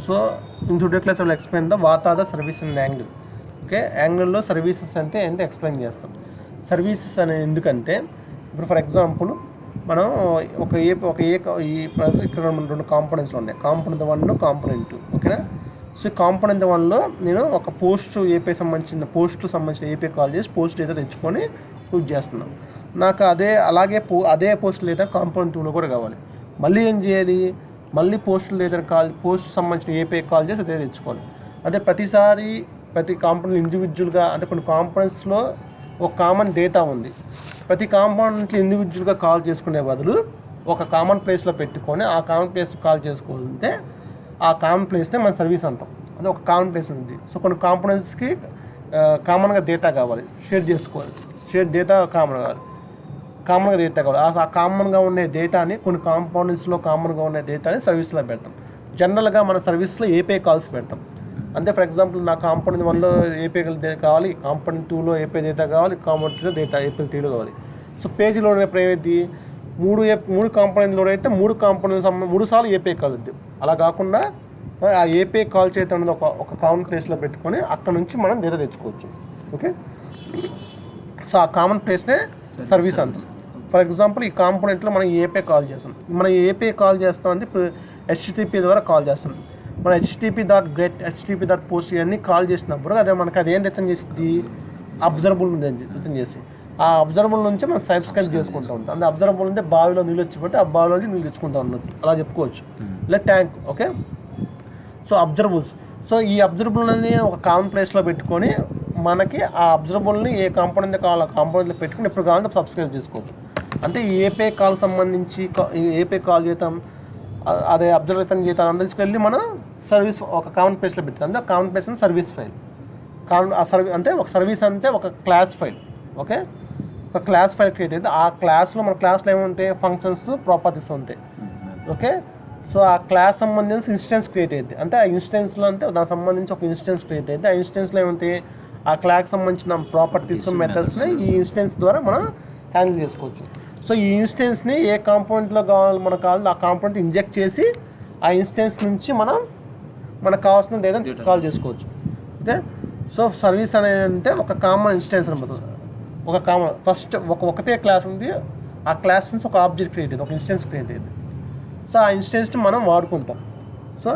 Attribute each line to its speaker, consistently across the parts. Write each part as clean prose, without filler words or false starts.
Speaker 1: So in today class I will explain the what are the service in angle. Okay, యాంగిల్లో services అంటే ఏంటో explain చేస్తాం. Services అనే ఎందుకంటే ఇప్పుడు ఫర్ ఎగ్జాంపుల్ మనం ఇక్కడ రెండు కాంపోనెంట్స్లో ఉన్నాయి, కాంపోనెంట్ 1 కాంపోనెంట్ 2. ఓకేనా? సో ఈ కాంపోనెంట్ 1లో నేను ఒక పోస్ట్ ఏపీ సంబంధించిన ఏపీ కాల్ చేసి పోస్ట్ ఏదో తెచ్చుకొని యూజ్ చేస్తున్నాను. నాకు అదే పోస్ట్ లేదా కాంపోనెంట్ 2లో కూడా కావాలి. మళ్ళీ ఏం చేయాలి, మళ్ళీ పోస్ట్ సంబంధించిన ఏపీ కాల్ చేసి అదే తెచ్చుకోవాలి. అదే ప్రతి కాంపోనెంట్ ఇండివిజువల్గా, అంటే కొన్ని కాంపోనెంట్స్లో ఒక కామన్ డేటా ఉంది. ప్రతి కాంపోనెంట్కి ఇండివిజువల్గా కాల్ చేసుకునే బదులు ఒక కామన్ ప్లేస్లో పెట్టుకొని ఆ కామన్ ప్లేస్ కాల్ చేసుకుంటే ఆ కామన్ ప్లేస్నే మన సర్వీస్ అంటాం. అది ఒక కామన్ ప్లేస్ ఉంది. సో కొన్ని కాంపోనెంట్స్కి కామన్గా డేటా కావాలి, షేర్ చేసుకోవాలి, డేటా కామన్గా డేటా కావాలి. ఆ కామన్గా ఉండే డేటాని కొన్ని కాంపోనెంట్స్లో కామన్గా ఉండే డేటాని సర్వీస్లో పెడతాం. జనరల్గా మన సర్వీస్లో ఏపీ కాల్స్ పెడతాం. అంటే ఫర్ ఎగ్జాంపుల్ నా కాంపోనెంట్ 1లో ఏపీ కావాలి, కాంపోనెంట్ 2లో ఏపీ డేటా కావాలి, కాంపోనెంట్ 3లో డేటా ఏపీ 3లో కావాలి. సో పేజ్ లోడ్ అయినప్పుడు ఏమైంది, మూడు కాంపోనెంట్ లోడ్ అయితే మూడు కాంపోనెంట్స్ 3 సార్లు ఏపీ కాల్ వద్దు. అలా కాకుండా ఆ ఏపీ కాల్ చేత అనేది ఒక కామన్ ప్లేస్లో పెట్టుకొని అక్కడ నుంచి మనం డేటా తెచ్చుకోవచ్చు. ఓకే, సో ఆ కామన్ ప్లేస్నే సర్వీస్ అంటాం. ఫర్ ఎగ్జాంపుల్ ఈ కాంపోనెంట్లో మనం ఏపీ కాల్ చేస్తాం. మనం ఏపీ కాల్ చేస్తామంటే ఇప్పుడు HTTP ద్వారా కాల్ చేస్తాం. మన HTTP.get, HTTP.post ఇవన్నీ కాల్ చేసినప్పుడు మనకి అదేం రిటర్న్ చేసింది, అబ్జర్వబుల్ రిటర్న్ చేసి ఆ అబ్జర్వబుల్ నుంచి మనం సబ్స్క్రైబ్ చేసుకుంటూ ఉంటాం. అంటే అబ్జర్వబుల్ అంటే బావిలో నీళ్ళు వచ్చిపోతే ఆ బావిలో నుంచి నీళ్ళు తెచ్చుకుంటా ఉన్నట్టు అలా చెప్పుకోవచ్చు, ఇలా tank. Okay, so observables. So ఈ అబ్జర్వబుల్ని ఒక కామన్ ప్లేస్లో పెట్టుకొని మనకి ఆ అబ్జర్వబుల్ని ఏ కాంపోనెంట్ కావాలో ఆ కాంపోనెంట్లో పెట్టుకుని ఎప్పుడు కావాలంటే సబ్స్క్రైబ్ చేసుకోవచ్చు. అంటే ఈ ఏపీ కాల్ సంబంధించి ఏపీ కాల్ చేద్దాం, అదే అబ్జర్వేషన్ చేద్దాం, అందరికి వెళ్ళి మనం సర్వీస్ ఒక కామన్ ప్లేస్లో పెట్టాం. అంటే కామన్ ప్లేస్ అని సర్వీస్ ఫైల్. అంటే ఒక సర్వీస్ అంటే ఒక క్లాస్ ఫైల్. ఓకే, ఒక క్లాస్ ఫైల్ క్రియేట్ అయితే ఆ క్లాస్లో మన క్లాస్లో ఏముంటాయి, ఫంక్షన్స్, ప్రాపర్టీస్ ఉంటాయి. ఓకే, సో ఆ క్లాస్ సంబంధించి ఇన్స్టెన్స్ క్రియేట్ అవుతుంది. అంటే ఆ ఇన్స్టెన్స్లో అంటే దానికి సంబంధించి ఒక ఇన్స్టెన్స్ క్రియేట్ అయితే ఆ ఇన్స్టెన్స్లో ఏముంటాయి, ఆ క్లాస్కి సంబంధించిన ప్రాపర్టీస్, మెథడ్స్ని ఈ ఇన్స్టెన్స్ ద్వారా మనం హ్యాండిల్ చేసుకోవచ్చు. సో ఈ ఇన్స్టెన్స్ని ఏ కాంపోనెంట్లో మనకు కావాలి ఆ కాంపోనెంట్ ఇంజెక్ట్ చేసి ఆ ఇన్స్టెన్స్ నుంచి మనకు కావాల్సిన ఏదైనా కాల్ చేసుకోవచ్చు. ఓకే, సో సర్వీస్ అనేది అంటే ఒక కామన్ ఇన్స్టెన్స్ అనమాట. ఒక కామన్ ఫస్ట్ ఒకటే క్లాస్ ఉంది, ఆ క్లాస్ నుంచి ఒక ఆబ్జెక్ట్ క్రియేట్ అయ్యింది, ఒక ఇన్స్టెన్స్ క్రియేట్ అయ్యింది. సో ఆ ఇన్స్టెన్స్ని మనం వాడుకుంటాం. సో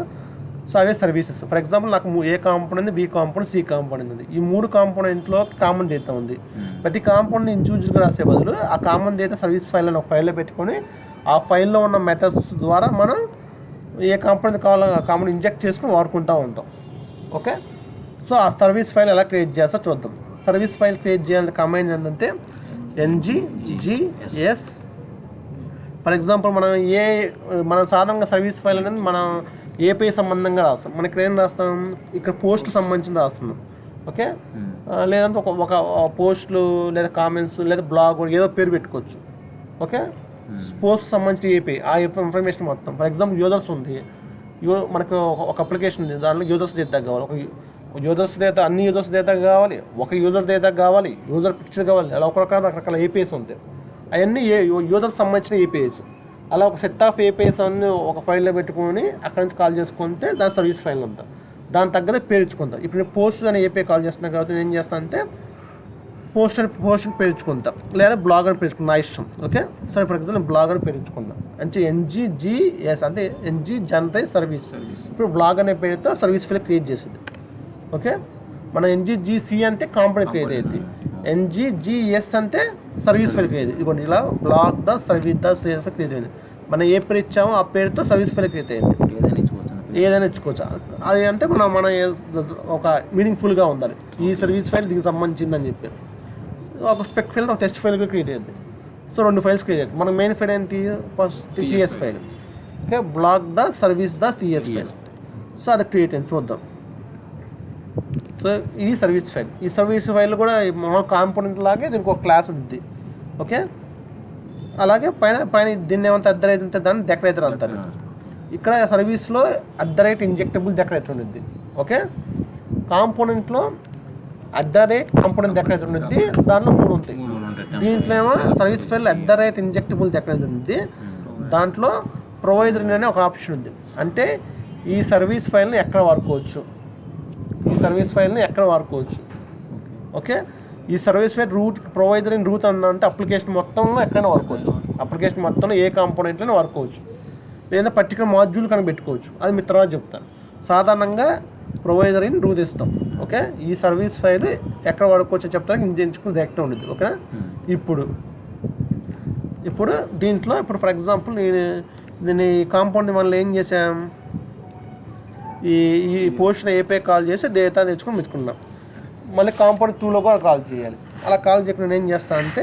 Speaker 1: అవే సర్వీసెస్. ఫర్ ఎగ్జాంపుల్ నాకు A component, B component, C component ఉంది. ఈ 3 కాంపోనెంట్లో కామన్ డేటా ఉంది. ప్రతి కాంపోనెంట్ ఇండివిజువల్గా రాసే బదులు ఆ కామన్ డేటా సర్వీస్ ఫైల్ అని ఒక ఫైల్లో పెట్టుకొని ఆ ఫైల్లో ఉన్న మెథడ్స్ ద్వారా మనం ఏ కాంపోనెంట్ కావాలో ఆ కాంపోనెంట్ ఇంజెక్ట్ చేసుకుని వాడుకుంటూ ఉంటాం. ఓకే, సో ఆ సర్వీస్ ఫైల్ ఎలా క్రియేట్ చేస్తా చూద్దాం. సర్వీస్ ఫైల్ క్రియేట్ చేయాలంటే కమాండ్ ఏంటంటే nggs. ఫర్ ఎగ్జాంపుల్ మనం సాధారణంగా సర్వీస్ ఫైల్ అనేది మనం ఏపీ సంబంధంగా రాస్తాం. మనం ఇక్కడ ఏం రాస్తాం, ఇక్కడ పోస్ట్ సంబంధించిన రాస్తున్నాం. ఓకే, లేదంటే ఒక పోస్టులు లేదా కామెంట్స్ లేదా బ్లాగ్ ఏదో పేరు పెట్టుకోవచ్చు. ఓకే, పోస్ట్ సంబంధించిన ఏపీ ఆ ఇన్ఫర్మేషన్ మొత్తం. ఫర్ ఎగ్జాంపుల్ యూజర్స్ ఉంది, మనకు ఒక అప్లికేషన్ ఉంది, దాంట్లో యూజర్స్ డేటా కావాలి. ఒక యూజర్స్ డేటా, అన్ని యూజర్స్ డేటా కావాలి, ఒక యూజర్ డేటా కావాలి, యూజర్ పిక్చర్ కావాలి. అలా రకరకాల ఏపీఎస్ ఉంటాయి. అవన్నీ యూజర్కి సంబంధించిన ఏపీఎస్. అలా ఒక సెట్ ఆఫ్ ఏపీఎస్ అన్ని ఒక ఫైల్లో పెట్టుకొని అక్కడ నుంచి కాల్ చేసుకుంటే దాని సర్వీస్ ఫైల్ అంతా. దాని తగ్గదే పేరు ఇచ్చుకుంటాం. ఇప్పుడు నేను పోస్ట్ అని ఏపీ కాల్ చేస్తున్నా కాబట్టి నేను ఏం చేస్తాను అంటే పోస్ట్ పేరు ఇచ్చుకుంటా, లేదా బ్లాగ్ అని పేర్చుకుంటా, నా ఇష్టం. ఓకే, సో ఫర్ ఎగ్జాంపుల్ నేను బ్లాగ్ అని పేరు ఇచ్చుకుంటా. అంటే NGGS అంటే NG జనరేట్ సర్వీస్. ఇప్పుడు బ్లాగ్ అనే పేరుతో సర్వీస్ ఫైల్ క్రియేట్ చేసేది. ఓకే, మన NGGC అంటే కాంపోనెంట్ క్రియేట్ అయ్యింది, NGGS అంటే సర్వీస్ ఫైల్ క్రియేట్ అయ్యింది. ఇదిగోండి ఇలా blog the service file create అయింది. మనం ఏ పేరు ఇచ్చామో ఆ పేరుతో సర్వీస్ ఫైల్ క్రియేట్ అయ్యింది. ఏదైనా ఇచ్చుకోవచ్చు. అది అంటే మన ఒక మీనింగ్ఫుల్గా ఉండాలి. ఈ సర్వీస్ ఫైల్ దీనికి సంబంధించిందని చెప్పి ఒక స్పెక్ ఫైల్, ఒక టెస్ట్ ఫైల్ కూడా క్రియేట్ అయ్యింది. సో 2 ఫైల్స్ క్రియేట్ అవుతుంది. మన మెయిన్ ఫైల్ ఏంటి, first TS file. Okay, blog the service TS file. So అది క్రియేట్ అయింది, చూద్దాం. సో ఇది సర్వీస్ ఫైల్. ఈ సర్వీస్ ఫైల్ కూడా మన కాంపోనెంట్ లాగే దీనికి ఒక క్లాస్ ఉంటుంది. ఓకే, అలాగే పైన దీన్ని ఏమంత అద్దరైతే ఉంటే దాన్ని డెకరేటర్ అంటారు. ఇక్కడ సర్వీస్లో @ఇంజెక్టబుల్ డెకరేటర్ ఉంటుంది. ఓకే, కాంపోనెంట్లో కాంపోనెంట్ డెకరేటర్ ఉంటుంది. దాంట్లో 3 ఉంటాయి. దీంట్లో ఏమో సర్వీస్ ఫైల్ @ఇంజెక్టబుల్ డెకరేటర్ ఉంటుంది. దాంట్లో ప్రొవైడర్ అనే ఒక ఆప్షన్ ఉంది. అంటే ఈ సర్వీస్ ఫైల్ని ఎక్కడ వాడుకోవచ్చు, ఓకే. ఈ service file root provider in root అంటే అప్లికేషన్ మొత్తంలో ఎక్కడైనా వాడుకోవచ్చు, అప్లికేషన్ మొత్తంలో ఏ కాంపోనెంట్లోనే వాడుకోవచ్చు, లేదా పర్టికులర్ మాడ్యూల్ కనుక పెట్టుకోవచ్చు. అది మీ తర్వాత చెప్తాను. సాధారణంగా ప్రొవైడర్ ఇన్ రూట్ ఇస్తాం, ఓకే. ఈ సర్వీస్ ఫైల్ ఎక్కడ వాడుకోవచ్చో చెప్తాను, ఇంజెంచుకుని డైరెక్ట్ ఉండదు, ఓకేనా. ఇప్పుడు దీంట్లో ఇప్పుడు ఫర్ ఎగ్జాంపుల్ దీన్ని కాంపౌండ్ వన్లో ఏం చేసాం, ఈ పోర్షన్ ఏపీ కాల్ చేసి డేటా తెచ్చుకొని పెట్టుకున్నాం. మళ్ళీ కాంపౌండ్ 2లో కూడా కాల్ చేయాలి. అలా కాల్ చేయకుండా నేను ఏం చేస్తాను అంటే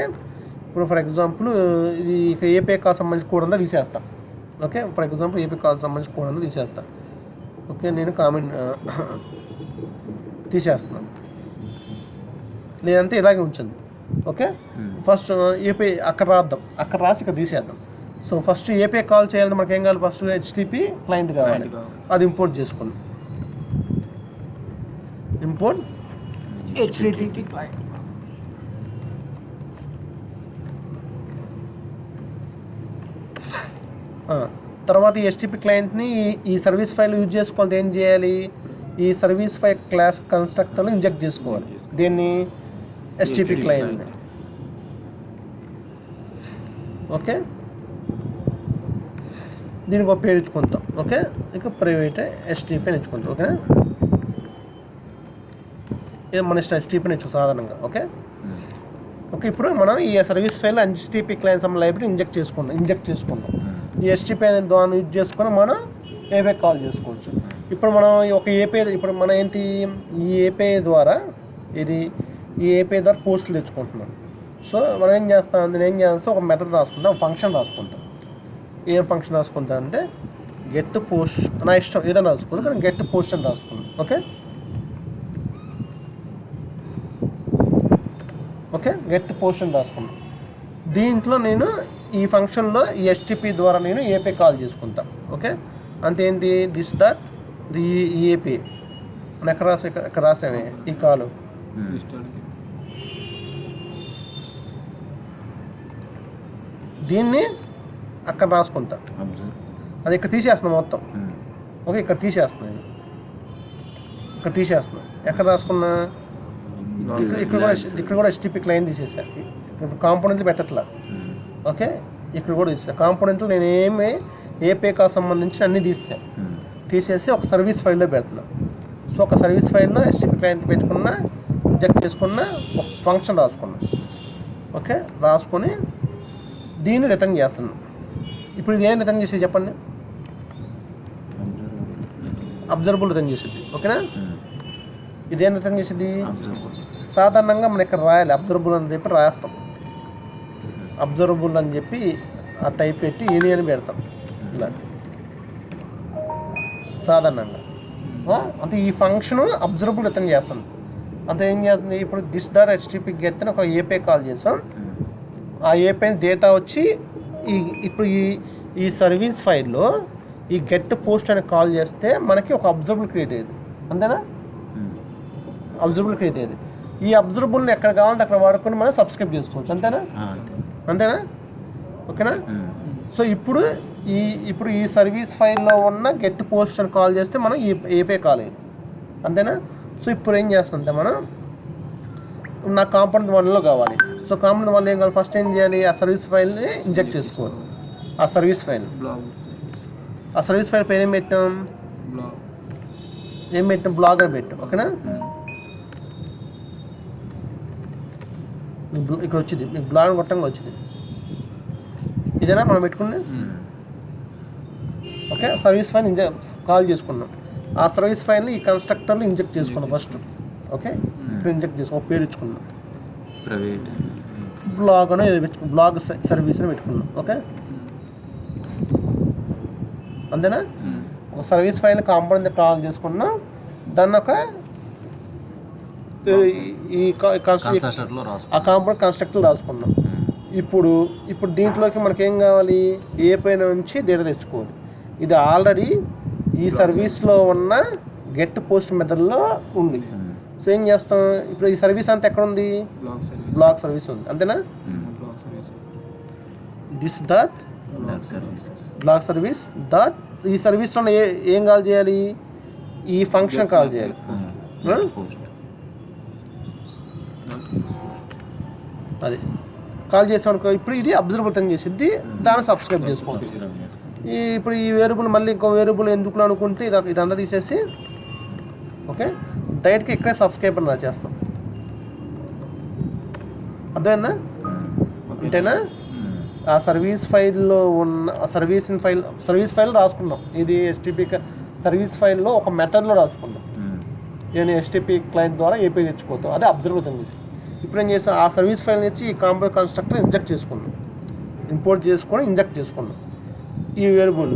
Speaker 1: ఇప్పుడు ఫర్ ఎగ్జాంపుల్ ఇది ఏపీ కాల్ సంబంధించి కోడ్ అంతా తీసేస్తాను, okay. For example AP call సంబంధించి కోడ్ అంతా తీసేస్తాను, ఓకే. నేను కామెంట్ తీసేస్తున్నాను, లేదంటే ఇలాగే ఉంచండి, ఓకే. ఫస్ట్ ఏపీ అక్కడ రాసి ఇక్కడ తీసేద్దాం. సో ఫస్ట్ ఏపీ కాల్ చేయాలంటే మనకి ఏం కావాలి, ఫస్ట్ HTTP క్లయింట్ కావాలి, అది ఇంపోర్ట్ చేసుకోండి. Import
Speaker 2: HTTP client.
Speaker 1: తర్వాత ఈ HTTP క్లయింట్ని ఈ సర్వీస్ ఫైల్ యూజ్ చేసుకోవాలి. ఏం చేయాలి, ఈ సర్వీస్ ఫైల్ క్లాస్ కన్స్ట్రక్టర్ని ఇంజెక్ట్ చేసుకోవాలి. దీన్ని HTTP క్లయింట్ని, ఓకే. దీనికి ఒక పేరు ఇచ్చుకుంటాం, ఓకే. ఇక ప్రైవేట్ HTTP అని ఇచ్చుకుంటాం, ఓకేనా. ఇది మన ఇష్టం, HTTP ఇచ్చు సాధారణంగా, ఓకే. ఇప్పుడు మనం ఈ service file HTTP client library inject చేసుకుంటాం. ఈ HTTP అనే దాన్ని యూజ్ చేసుకొని మనం ఏపీ కాల్ చేసుకోవచ్చు. ఇప్పుడు మనం ఒక ఏపీ ఇప్పుడు మనం ఏంటి ఈ ఏపీ ద్వారా పోస్టులు తెచ్చుకుంటున్నాం. సో మనం నేను ఏం చేస్తాం ఒక మెథడ్ రాసుకుంటాం, ఫంక్షన్ రాసుకుంటాం. ఏం ఫంక్షన్ రాసుకుంటా అంటే గెట్ పోస్ట్, నా ఇష్టం ఏదైనా రాసుకుంటాం, కానీ గెట్ పోస్ట్ అని రాసుకుంటాం, ఓకే. గెట్ పోస్ట్ అని రాసుకున్నాం. దీంట్లో నేను ఈ ఫంక్షన్లో ఈ HTTP ద్వారా నేను ఏపీ కాల్ చేసుకుంటా, ఓకే. అంతేంటి ది ఏపీ మనం ఎక్కడ రాసామే ఈ కాలు, దీన్ని అక్కడ రాసుకుంటా, అది ఇక్కడ తీసేస్తున్నాం మొత్తం, ఓకే. ఇక్కడ తీసేస్తున్నాను, ఎక్కడ రాసుకున్నా ఇక్కడ కూడా HTTP క్లయింట్ తీసేసాను. ఇప్పుడు కాంపోనెంట్లు పెట్టట్లా, ఓకే. ఇక్కడ కూడా తీసేసాను కాంపోనెంట్లు. నేను ఏపీ కాల్ సంబంధించి అన్నీ తీసేసి ఒక సర్వీస్ ఫైల్లో పెడుతున్నా. సో ఒక సర్వీస్ ఫైల్లో HTTP క్లయింట్ పెట్టుకున్నా, ఇంజెక్ట్ చేసుకున్నా, ఒక ఫంక్షన్ రాసుకున్నా, ఓకే. రాసుకొని దీన్ని రిటర్న్ చేస్తున్నాను. ఇప్పుడు ఇది ఏం రిటర్న్ చేసేది చెప్పండి, అబ్జర్వబుల్ రిటర్న్ చేసేది, ఓకేనా. ఇదేం రిటర్న్ చేసేది, సాధారణంగా మనం ఇక్కడ రాయాలి అబ్జర్వబుల్ అని చెప్పి రాస్తాం, అబ్జర్వబుల్ అని చెప్పి ఆ టైప్ పెట్టి యూనియన్ పెడతాం ఇలా సాధారణంగా. అంటే ఈ ఫంక్షన్ అబ్జర్వబుల్ రిటర్న్ చేస్తుంది. అంటే ఏం చేస్తుంది, ఇప్పుడు HTTP గెట్ అని ఒక ఏపీ కాల్ చేసాం. ఆ ఏపీ డేటా వచ్చి ఇప్పుడు ఈ సర్వీస్ ఫైల్లో ఈ గెట్ పోస్ట్ అని కాల్ చేస్తే మనకి ఒక అబ్జర్వబుల్ క్రియేట్ అయ్యేది, అంతేనా. అబ్జర్వబుల్ క్రియేట్ అయ్యేది. ఈ అబ్జర్వబుల్ని ఎక్కడ కావాలంటే అక్కడ వాడుకొని మనం సబ్స్క్రైబ్ చేసుకోవచ్చు, అంతేనా, ఓకేనా. సో ఇప్పుడు ఈ సర్వీస్ ఫైల్లో ఉన్న గెట్ పోస్ట్ అని కాల్ చేస్తే మనం ఏపీ కాల్ అయ్యింది, అంతేనా. సో ఇప్పుడు ఏం చేస్తుంటే మనం నాకు కాంపోనెంట్ 1లో కావాలి. సో కాంపోనెంట్ 1లో ఏం కావాలి, ఫస్ట్ ఏం చేయాలి, ఆ సర్వీస్ ఫైల్ని ఇంజెక్ట్ చేసుకోవాలి. ఆ సర్వీస్ ఫైల్ పేరు ఏం పెట్టాం, బ్లాగ్ అని పెట్టాం, ఓకేనా. ఇక్కడ వచ్చింది, మీకు బ్లాగ్ కొట్టంగా వచ్చింది, ఇదేనా మనం పెట్టుకున్నా, ఓకే. సర్వీస్ ఫైల్ కాల్ చేసుకున్నాం. ఆ సర్వీస్ ఫైల్ని ఈ కన్స్ట్రక్టర్లో ఇంజెక్ట్ చేసుకున్నాం ఫస్ట్, ఓకే. ఇక్కడ ఇంజెక్ట్ చేసుకున్నాం, ఒక పేరు ఇచ్చుకున్నాం, బ్లాగ్ అని బ్లాగ్ సర్వీస్ అని పెట్టుకున్నాం, ఓకే. అంతేనా. ఒక సర్వీస్ ఫైల్ కాంపోనెంట్ కాల్ చేసుకున్నాం, దాన్ని ఒక ఆ కాంపోనెంట్ కన్స్ట్రక్టర్ రాసుకున్నాం. ఇప్పుడు దీంట్లోకి మనకి ఏం కావాలి, ఏపీ నుంచి డేటా తెచ్చుకోవాలి. ఇది ఆల్రెడీ ఈ సర్వీస్లో ఉన్న గెట్ పోస్ట్ మెథడ్లో ఉంది. సో ఏం చేస్తాం, ఇప్పుడు ఈ సర్వీస్ అంతా ఎక్కడ ఉంది, బ్లాగ్ సర్వీస్ ఉంది, అంతేనా. బ్లాగ్ సర్వీస్ ఈ సర్వీస్లో ఏం కాల్ చేయాలి, ఈ ఫంక్షన్ కాల్ చేయాలి. అది కాల్ చేసామనుకో, ఇప్పుడు ఇది అబ్జర్వబుల్ థింగ్ చేసిద్ది, దాన్ని సబ్స్క్రైబ్ చేసుకోవచ్చు. ఇప్పుడు ఈ వేరియబుల్ మళ్ళీ ఇంకో వేరియబుల్ ఎందుకు అనుకుంటే ఇదంతా తీసేసి ఓకే డైరెక్ట్గా ఇక్కడే సబ్స్క్రైబ్ అని చేస్తాం. అర్థమైందా? అంతేనా? ఆ సర్వీస్ ఫైల్లో ఉన్న సర్వీస్ ఫైల్ రాసుకున్నాం. ఇది HTTP సర్వీస్ ఫైల్లో ఒక మెథడ్లో రాసుకున్నాం. నేను HTTP క్లయింట్ ద్వారా ఏపీ తెచ్చుకోవద్దు, అదే అబ్జర్వబుల్ థింగ్ చేసి. ఇప్పుడు ఏం చేస్తాం, ఆ సర్వీస్ ఫైల్ నుంచి ఈ కాంపోనెంట్ కన్స్ట్రక్టర్ ఇంజెక్ట్ చేసుకున్నాం, ఇంపోర్ట్ చేసుకొని ఇంజెక్ట్ చేసుకున్నాం ఈ వేరియబుల్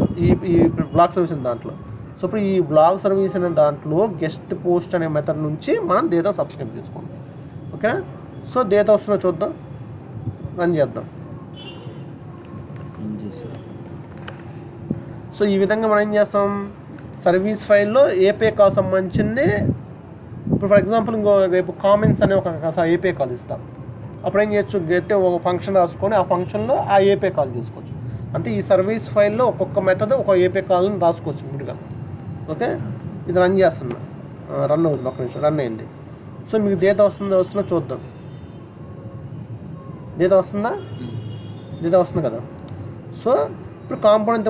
Speaker 1: ఈ బ్లాక్ సర్వీస్ అనే దాంట్లో. సో ఇప్పుడు ఈ బ్లాక్ సర్వీస్ అనే దాంట్లో గెస్ట్ పోస్ట్ అనే మెథడ్ నుంచి మనం డేటా సబ్స్క్రైబ్ చేసుకుంటాం. ఓకేనా? సో డేటా వస్తుందో చూద్దాం, రన్ చేద్దాం. సో ఈ విధంగా మనం ఏం చేస్తాం, సర్వీస్ ఫైల్లో ఏపీఐ కాల్ సంబంధించింది. ఇప్పుడు ఫర్ ఎగ్జాంపుల్ ఇంకో రేపు కామెంట్స్ అనే ఒక ఏపీఐ కాల్ ఇస్తాం. అప్పుడు ఏం చేయొచ్చు, గెట్ ఒక ఫంక్షన్ రాసుకొని ఆ ఫంక్షన్లో ఆ ఏపీఐ కాల్ చేసుకోవచ్చు. అంటే ఈ సర్వీస్ ఫైల్లో ఒక్కొక్క మెథడ్ ఒక ఏపీఐ కాల్ని రాసుకోవచ్చు ముందుగా. ఓకే, ఇది రన్ చేస్తున్నా, రన్ అవుతుంది, ఒక్క నిమిషం రన్ అయింది. సో మీకు డేటా వస్తుందో చూద్దాం. డేటా వస్తుందా? డేటా వస్తుంది కదా. సో ఇప్పుడు కాంపోనెంట్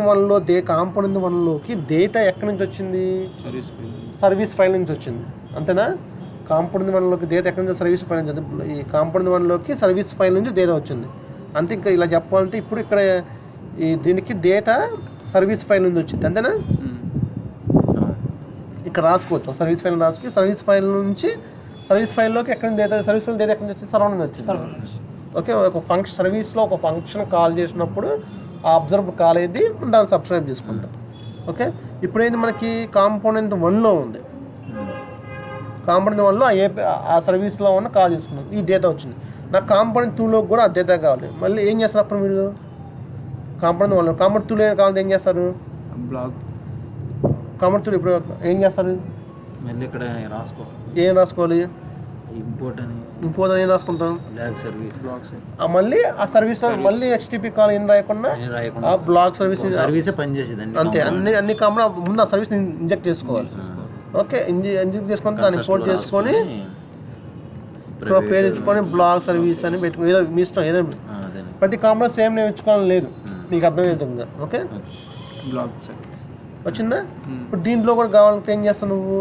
Speaker 1: వన్లోకి డేటా ఎక్కడి నుంచి వచ్చింది, సర్వీస్ ఫైల్ నుంచి వచ్చింది. అంతేనా? కాంపోనెంట్ వన్లోకి డేటా ఎక్కడి నుంచి, సర్వీస్ ఫైల్ నుంచి. ఈ కాంపోనెంట్ వన్లోకి సర్వీస్ ఫైల్ నుంచి డేటా వచ్చింది. అంతే. ఇంకా ఇలా చెప్పాలంటే ఇప్పుడు ఇక్కడ దీనికి డేటా సర్వీస్ ఫైల్ నుంచి వచ్చింది. అంతేనా? ఇక్కడ రాసుకోవచ్చు, సర్వీస్ ఫైల్ రాసుకొని సర్వీస్ ఫైల్ నుంచి సర్వీస్ ఫైల్లోకి ఎక్కడ డేటా, సర్వీస్ ఫైల్ డేటా ఎక్కడి నుంచి వచ్చింది, సర్వర్ నుంచి వచ్చింది. ఓకే, ఒక ఫంక్షన్ సర్వీస్లో ఒక ఫంక్షన్ కాల్ చేసినప్పుడు ఆ అబ్జర్వ్ కాల్ అయ్యింది, దాన్ని సబ్స్క్రైబ్ చేసుకుంటాం. ఓకే, ఇప్పుడు ఏంది మనకి కాంపోనెంట్ వన్లో ఉంది, కాంపోనెంట్ వన్లో ఆ సర్వీస్లో ఉన్న కాల్ చేసుకున్నాం, ఈ డేటా వచ్చింది. నాకు కాంపోనెంట్ 2లో కూడా ఆ డేటా కావాలి. మళ్ళీ ఏం చేస్తారు అప్పుడు మీరు, కాంపోనెంట్ 2లో కావాలి ఏం చేస్తారు, కాంపోనెంట్ 2 ఇప్పుడు ఏం చేస్తారు,
Speaker 3: మళ్ళీ ఇక్కడ
Speaker 1: ఏం రాసుకోవాలి, ఇంపోర్ట్ ఏం రాసుకుంటాం, మళ్ళీ ఆ సర్వీస్ మళ్ళీ HTTP కాల్ ఏం రాయకుండా ఆ బ్లాక్ సర్వీస్
Speaker 3: పనిచేసేదండి.
Speaker 1: అంతే. అన్ని కామన్ ముందు ఆ సర్వీస్ ఇంజెక్ట్ చేసుకోవాలి. ఓకే, ఇంజెక్ట్ చేసుకొని దాన్ని ఇంపోర్ట్ చేసుకొని పేరు ఇచ్చుకొని బ్లాక్ సర్వీస్ అని పెట్టుకుని ఏదో మీ ఇష్టం, ఏదో ప్రతి కామన్ సేమ్ నేను ఇచ్చుకోవాలని లేదు, నీకు అర్థమవుతుందా. ఓకే, వచ్చిందా? ఇప్పుడు దీంట్లో కూడా కావాలంటే ఏం చేస్తావు నువ్వు,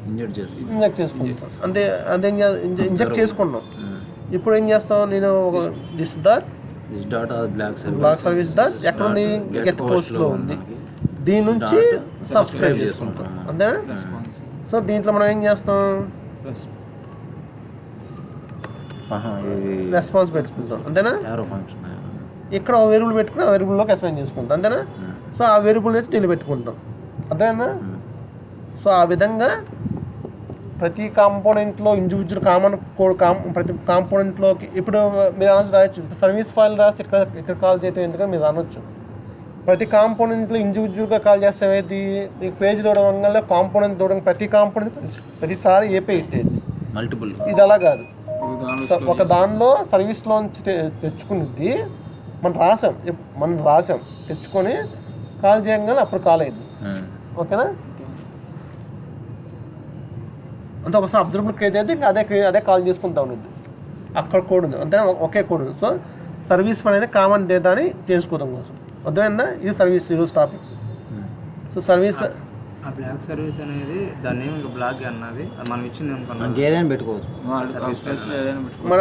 Speaker 1: ఇంజెక్ట్ చేసుకుంటావు. అంతే అంతే, ఇంజెక్ట్ చేసుకున్నావు. ఇప్పుడు ఏం చేస్తావు, నేను ఒక this dot block service dot ఎక్కడ ఉంది, గెట్ పోస్ట్లో ఉంది, దీని నుంచి సబ్స్క్రైబ్ చేసుకుంటాం. అంతేనా? సో దీంట్లో మనం ఏం చేస్తాం, రెస్పాన్స్ పెట్టుకుంటాం. అంతేనా? ఇక్కడ ఒక వేరియబుల్ పెట్టుకుని ఆ వేరియబుల్లోకి ఎక్స్ప్లెయిన్ చేసుకుంటాం. అంతేనా? సో ఆ వేరియబుల్ నుంచి దీన్ని పెట్టుకుంటాం. అర్థమైందా? సో ఆ విధంగా ప్రతి కాంపోనెంట్లో ఇండివిజువల్ కామన్ కోడ్ ప్రతి కాంపోనెంట్లోకి ఇప్పుడు మీరు అనొచ్చు, రాయొచ్చు సర్వీస్ ఫైల్ రాసి ఇక్కడ కాల్ చేయటం ఎందుకంటే మీరు అనొచ్చు. ప్రతి కాంపోనెంట్లో ఇండివిజువల్గా కాల్ చేస్తే ఏది, మీకు పేజ్ లోడడం వల్ల కాంపోనెంట్ చూడడం, ప్రతి కాంపోనెంట్ ప్రతిసారి ఏపీ ఇట్టేది
Speaker 3: మల్టిపుల్.
Speaker 1: ఇది అలా కాదు, ఒక దానిలో సర్వీస్లోంచి తెచ్చుకునేది మనం రాసాం తెచ్చుకొని కాల్ చేయగానే అప్పుడు కాల్ అయింది. ఓకేనా? అంటే ఒకసారి అబ్జర్వబుల్ క్రియేట్ అయితే ఇంకా అదే కాల్ చేసుకుంటా ఉండేది. అక్కడ కోడ్ ఉంది, అంతే, ఒకే కోడ్ ఉంది. సో సర్వీస్ అనేది కామన్ డేటా అని చేసుకోవడం కోసం. అర్థమైందా? ఇది సర్వీస్ ఈరోజు topics. So service
Speaker 2: block service అనేది దాన్ని ఇంకా బ్లాక్ అన్నది మనం ఇచ్చింది
Speaker 3: ఏదైనా పెట్టుకోవచ్చు.
Speaker 1: మన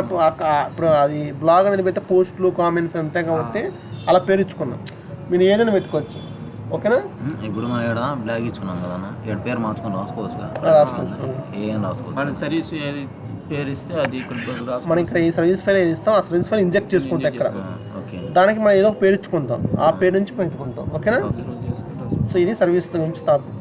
Speaker 1: ఇప్పుడు అది బ్లాగ్ అనేది పెడితే పోస్టులు కామెంట్స్ అంతే కాబట్టి అలా పేరు ఇచ్చుకున్నాం. మీరు ఏదైనా పెట్టుకోవచ్చు. ఓకేనా?
Speaker 3: ఇప్పుడు మనం ఇక్కడ బ్లాగ్ ఇచ్చుకున్నాం కదా, ఇక్కడ పేరు మార్చుకొని రాసుకోవచ్చు. ఏం రాసుకోవచ్చు.
Speaker 2: మన సర్వీస్ ఏది పేరు ఇస్తే అది ఇక్కడ
Speaker 1: మనం ఇక్కడ ఈ సర్వీస్ ఫైల్ ఏది ఇస్తాం, ఆ సర్వీస్ ఫైల్ ఇంజెక్ట్ చేసుకుంటాం ఇక్కడ. దానికి మనం ఏదో ఒక పేరు ఇచ్చుకుంటాం, ఆ పేరు నుంచి పెంచుకుంటాం. ఓకేనా? సో ఇది సర్వీస్ గురించి టాపిక్.